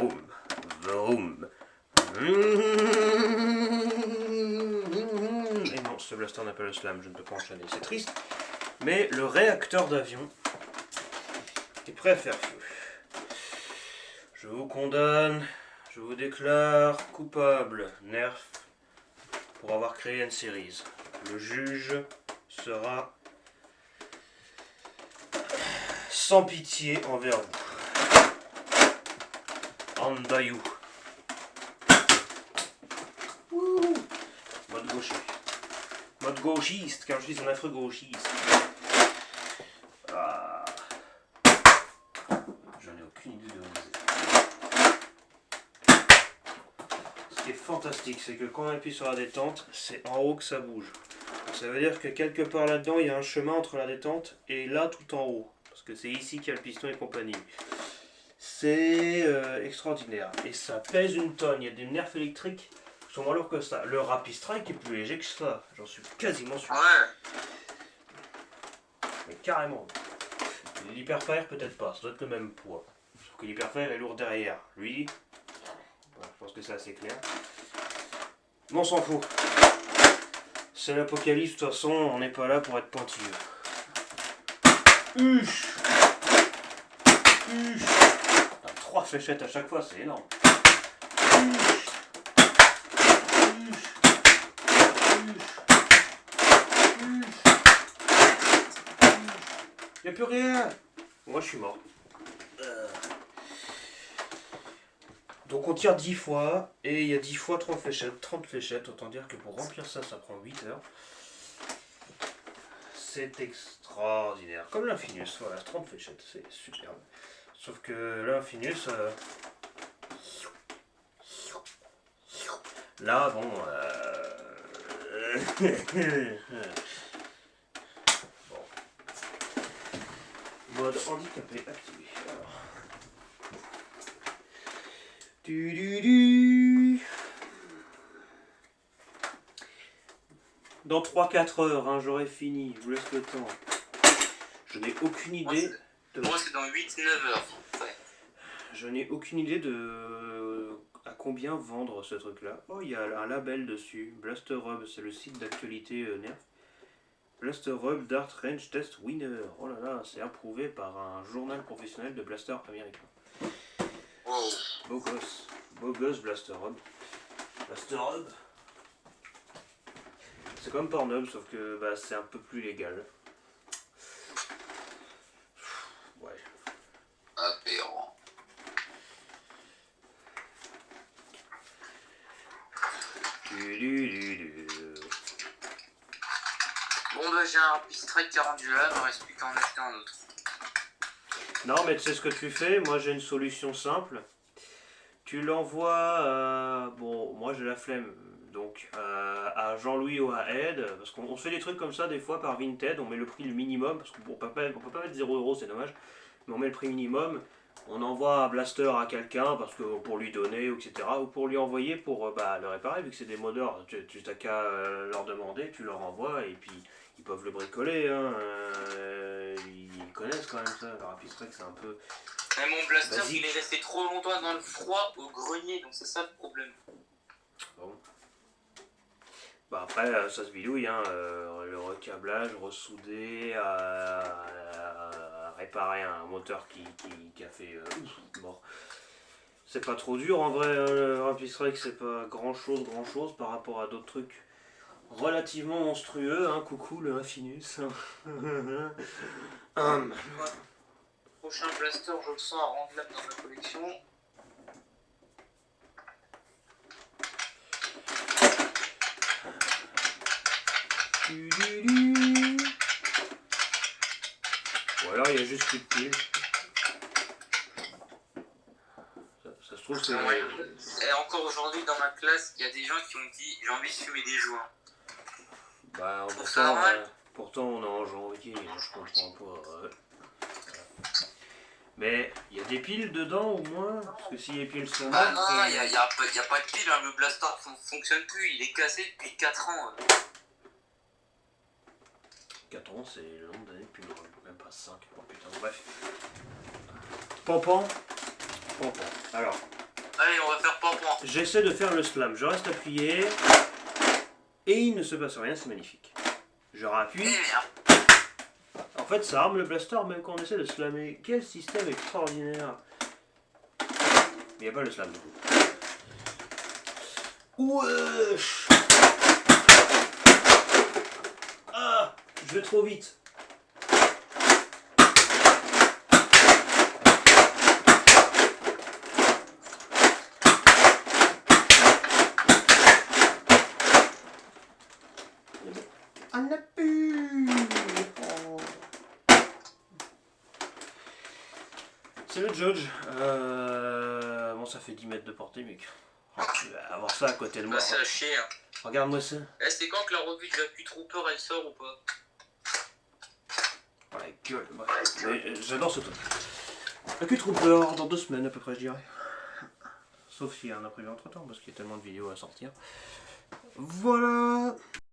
vroom, vroom. Et non, ce blaster n'a pas le slam, je ne peux pas enchaîner. C'est triste, mais le réacteur d'avion est prêt à faire feu. Je vous condamne, je vous déclare coupable, Nerf, pour avoir créé une série. Le juge sera sans pitié envers vous. Andayou. Mode gaucher. Mode gauchiste, car je suis un affreux gauchiste. Ah. J'en ai aucune idée de où vous êtes. Ce qui est fantastique, c'est que quand on appuie sur la détente, c'est en haut que ça bouge. Ça veut dire que quelque part là-dedans, il y a un chemin entre la détente et là tout en haut. Parce que c'est ici qu'il y a le piston et compagnie. C'est extraordinaire. Et ça pèse une tonne. Il y a des nerfs électriques qui sont moins lourds que ça. Le Rapid Strike est plus léger que ça. J'en suis quasiment sûr. Ouais. Mais carrément. L'Hyperfire peut-être pas. Ça doit être le même poids. Sauf que l'Hyperfire est lourd derrière. Lui, je pense que c'est assez clair. Mais on s'en fout. C'est l'apocalypse. De toute façon, on n'est pas là pour être pointilleux. Huch. 3 fléchettes à chaque fois, c'est énorme. Y'a plus rien. Moi je suis mort. Donc on tire 10 fois et il y a 10 fois 3 fléchettes, 30 fléchettes. Autant dire que pour remplir ça, ça prend 8 heures. C'est extraordinaire. Comme l'Infinus, voilà, 30 fléchettes, c'est superbe. Sauf que l'Infinus, là, bon, bon. Mode handicapé activé. Alors. Dans 3-4 heures, hein, j'aurai fini. Je vous laisse le temps. Je n'ai aucune idée. Moi, c'est dans 8-9 heures. Ouais. Je n'ai aucune idée de à combien vendre ce truc-là. Oh, il y a un label dessus. Blaster Hub, c'est le site d'actualité Nerf. Blaster Hub Dart Range Test Winner. Oh là là, c'est approuvé par un journal professionnel de blaster américain. Wow. Beau gosse. Beau gosse Blaster Hub. Blaster Hub. C'est comme Pornhub, sauf que bah, c'est un peu plus légal. Ouais. Aberrant. Bon bah j'ai un pistrec qui a rendu là, il me reste plus qu'à en acheter un autre. Non mais tu sais ce que tu fais, moi j'ai une solution simple. Tu l'envoies, bon moi j'ai la flemme, donc à Jean-Louis ou à Ed, parce qu'on se fait des trucs comme ça des fois par Vinted, on met le prix le minimum, parce qu'on peut pas mettre 0€, c'est dommage, mais on met le prix minimum, on envoie un blaster à quelqu'un parce que pour lui donner, etc. Ou pour lui envoyer pour le réparer, vu que c'est des modeurs, tu n'as qu'à leur demander, tu leur envoies et puis ils peuvent le bricoler, hein, ils connaissent quand même ça, le Rapid Strike c'est un peu... Mais mon blaster Basique. il est resté trop longtemps dans le froid au grenier, donc c'est ça le problème. Bon. Bah après ça se bidouille, hein, le recablage, ressouder, réparer un moteur qui a fait mort. C'est pas trop dur en vrai, hein, le Rapid Strike c'est pas grand chose par rapport à d'autres trucs relativement monstrueux, hein, coucou le Infinus. Prochain blaster, je le sens à rentrer dans ma collection. Ou alors il y a juste plus de piles. Ça se trouve c'est... Et encore aujourd'hui dans ma classe, il y a des gens qui ont dit j'ai envie de fumer des joints. Bah ça normal. pourtant on est en janvier, je comprends pas. Mais il y a des piles dedans au moins, parce que si les piles sont Ah mortes, non, il n'y a pas de pile, hein. Le blaster fonctionne plus, il est cassé depuis 4 ans. 4 ans c'est le nombre d'années depuis même pas 5, oh putain, bref. Pampan. Alors, j'essaie de faire le slam. Je reste appuyé et il ne se passe rien, c'est magnifique. Je rappuie. En fait, ça arme le blaster même quand on essaie de slammer. Quel système extraordinaire. Mais il n'y a pas le slam du coup. Wesh. Ah, je vais trop vite. On n'a plus. Oh. C'est le Judge. Bon, ça fait 10 mètres de portée, mec. Oh, tu vas avoir ça à côté de moi. Bah, c'est à chier. Hein. Regarde-moi ça. C'est quand que la revue de l'AQ Trooper elle sort ou pas? Oh la gueule. Ouais. J'adore ce truc. AQ Trooper dans 2 semaines à peu près, je dirais. Sauf s'il y a un imprévu entre temps, parce qu'il y a tellement de vidéos à sortir. Voilà.